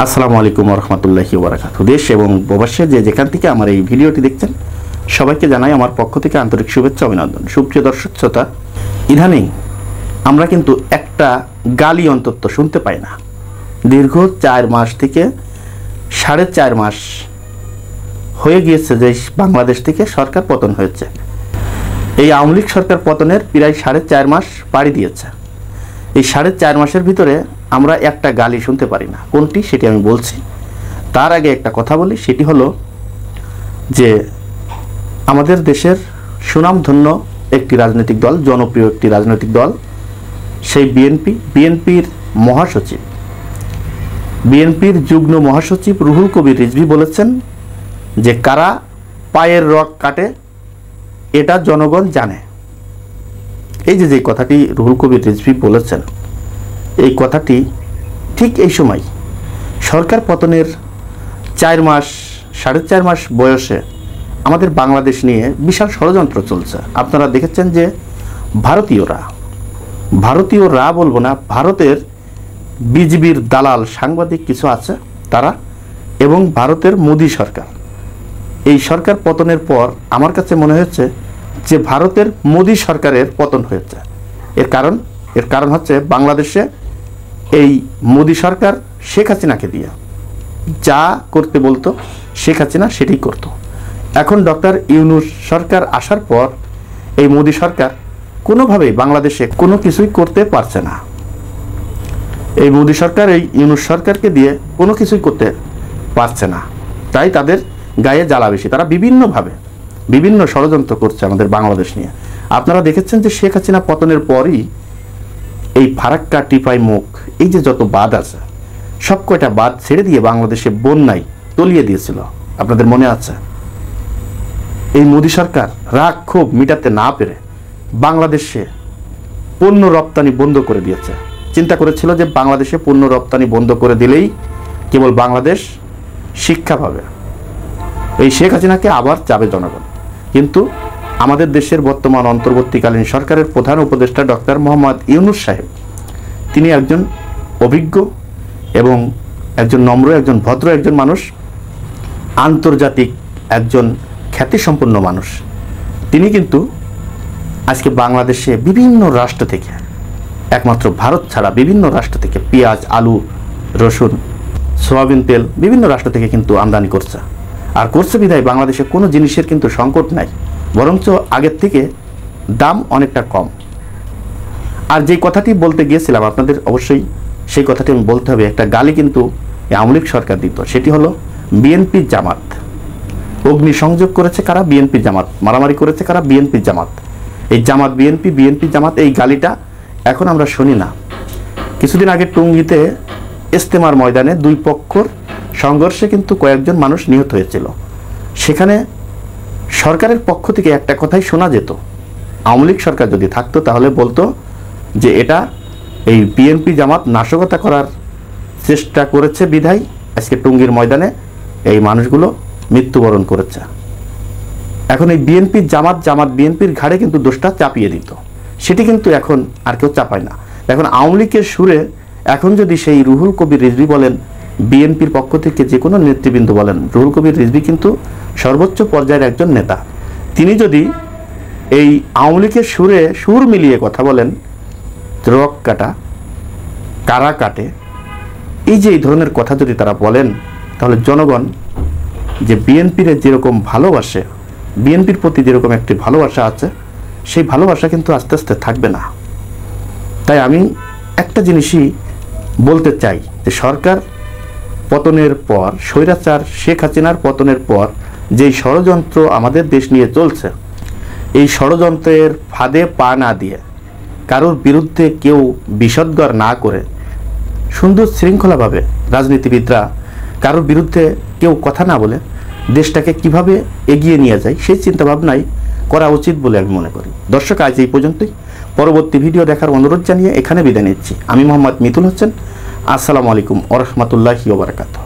আসসালামু আলাইকুম রহমতুল্লাহি ওবারাকাতুহু। দেশ এবং প্রবাসে যে যেখান থেকে আমার এই ভিডিওটি দেখছেন সবাইকে জানাই আমার পক্ষ থেকে আন্তরিক শুভেচ্ছা অভিনন্দন। সুপ্রিয় দর্শক শ্রোতা, ইদানিং আমরা কিন্তু একটা গালি অন্তত শুনতে পাই না। দীর্ঘ 4 মাস থেকে 4.5 মাস হয়ে গিয়েছে যে বাংলাদেশ থেকে সরকার পতন হয়েছে। এই আওয়ামী লীগ সরকার পতনের প্রায় 4.5 মাস পাড়ি দিয়েছে। এই 4.5 মাসের ভিতরে আমরা একটা গালি শুনতে পারি না। কোনটি সেটি আমি বলছি। তার আগে একটা কথা বলি, সেটি হলো যে আমাদের দেশের সুনামধন্য একটি রাজনৈতিক দল, জনপ্রিয় একটি রাজনৈতিক দল, সেই বিএনপির মহাসচিব, বিএনপির যুগ্ম মহাসচিব রুহুল কবির রিজভী বলেছেন যে কারা পায়ের রগ কাটে এটা জনগণ জানে। এই যে কথাটি রুহুল কবির রিজভী বলেছেন, এই কথাটি ঠিক এই সময় সরকার পতনের 4.5 মাস বয়সে আমাদের বাংলাদেশ নিয়ে বিশাল ষড়যন্ত্র চলছে। আপনারা দেখেছেন যে ভারতীয়রা বলবো না, ভারতের বিজিবির দালাল সাংবাদিক কিছু আছে তারা, এবং ভারতের মোদি সরকার, এই সরকার পতনের পর আমার কাছে মনে হচ্ছে যে ভারতের মোদি সরকারের পতন হয়েছে। এর কারণ হচ্ছে বাংলাদেশে এই মোদি সরকার শেখ হাসিনাকে দিয়ে যা করতে বলতো শেখ হাসিনা সেটাই করত। এখন ডক্টর ইউনূস সরকার আসার পর এই মোদি সরকার কোনোভাবেই বাংলাদেশে কোনো কিছুই করতে পারছে না। এই মোদি সরকার এই ইউনূস সরকারকে দিয়ে কোনো কিছুই করতে পারছে না, তাই তাদের গায়ে জ্বালা বেশি। তারা বিভিন্ন ষড়যন্ত্র করছে আমাদের বাংলাদেশ নিয়ে। আপনারা দেখেছেন যে শেখ হাসিনা পতনের পরই এই ফারাক্কা, টিপাই মুখ, এই যে যত বাঁধ আছে সব কয়টা বাঁধ ছেড়ে দিয়ে বাংলাদেশে বন্যায় তলিয়ে দিয়েছিল। আপনাদের মনে আছে? এই মোদি সরকার রাগ ক্ষোভ মিটাতে না পেরে বাংলাদেশে পণ্য রপ্তানি বন্ধ করে দিয়েছে। চিন্তা করেছিল যে বাংলাদেশে পণ্য রপ্তানি বন্ধ করে দিলেই কেবল বাংলাদেশ শিক্ষা পাবে, এই শেখ হাসিনাকে আবার যাবে জনগণ। কিন্তু আমাদের দেশের বর্তমান অন্তর্বর্তীকালীন সরকারের প্রধান উপদেষ্টা ডক্টর মোহাম্মদ ইউনূস সাহেব, তিনি একজন অভিজ্ঞ এবং একজন নম্র, একজন ভদ্র একজন মানুষ, আন্তর্জাতিক একজন খ্যাতিসম্পন্ন মানুষ। তিনি কিন্তু আজকে বাংলাদেশে বিভিন্ন রাষ্ট্র থেকে, একমাত্র ভারত ছাড়া বিভিন্ন রাষ্ট্র থেকে পেঁয়াজ, আলু, রসুন, সয়াবিন তেল বিভিন্ন রাষ্ট্র থেকে কিন্তু আমদানি করছে। আর করছে বিধায় বাংলাদেশে কোনো জিনিসের কিন্তু সংকট নাই, বরঞ্চ আগের থেকে দাম অনেকটা কম। আর যে কথাটি বলতে গিয়েছিলাম আপনাদের, অবশ্যই সেই কথাটি আমি বলতে হবে। একটা গালি কিন্তু আওয়ামী লীগ সরকার দিত, সেটি হলো বিএনপি জামাত। অগ্নিসংযোগ করেছে কারা? বিএনপি জামাত। মারামারি করেছে কারা? বিএনপি জামাত। এই জামাত বিএনপি জামাত, এই গালিটা এখন আমরা শুনি না। কিছুদিন আগে টঙ্গীতে ইজতেমার ময়দানে দুই পক্ষর সংঘর্ষে কিন্তু কয়েকজন মানুষ নিহত হয়েছিল। সেখানে সরকারের পক্ষ থেকে একটা কথাই শোনা যেত, আওয়ামী লীগ সরকার যদি থাকতো তাহলে বলতো যে এটা এই বিএনপি জামাত নাশকতা করার চেষ্টা করেছে বিধায় আজকে টঙ্গীর ময়দানে এই মানুষগুলো মৃত্যুবরণ করেছে। এখন এই বিএনপি জামাত বিএনপির ঘাড়ে কিন্তু দোষটা চাপিয়ে দিত, সেটি কিন্তু এখন আর কেউ চাপায় না। এখন আওয়ামী লীগের সুরে এখন যদি সেই রুহুল কবির রিজভী বলেন, বিএনপির পক্ষ থেকে যে কোনো নেতৃবৃন্দ বলেন, রুহুল কবির রিজভী কিন্তু সর্বোচ্চ পর্যায়ের একজন নেতা। তিনি যদি এই আওয়ামী লীগের সুর মিলিয়ে কথা বলেন, রগ কাটা কারা কাটে, এই যে এই ধরনের কথা যদি তারা বলেন, তাহলে জনগণ যে বিএনপির যেরকম ভালোবাসে, বিএনপির প্রতি যেরকম একটি ভালোবাসা আছে, সেই ভালোবাসা কিন্তু আস্তে আস্তে থাকবে না। তাই আমি একটা জিনিসই বলতে চাই যে সরকার পতনের পর, স্বৈরাচার শেখ হাসিনার পতনের পর যেই ষড়যন্ত্র আমাদের দেশ নিয়ে চলছে, এই ষড়যন্ত্রের ফাঁদে পা না দিয়ে, কারোর বিরুদ্ধে কেউ বিষোদ্গার না করে, সুন্দর শৃঙ্খলাভাবে রাজনীতিবিদরা কারোর বিরুদ্ধে কেউ কথা না বলে দেশটাকে কিভাবে এগিয়ে নিয়ে যায় সেই চিন্তাভাবনাই করা উচিত বলে আমি মনে করি। দর্শক, আজ এই পর্যন্তই। পরবর্তী ভিডিও দেখার অনুরোধ জানিয়ে এখানে বিদায় নিচ্ছি। আমি মোহাম্মদ মিতুল হোসেন। আসসালামু আলাইকুম ওয়া রাহমাতুল্লাহি ওয়া বারাকাতুহু।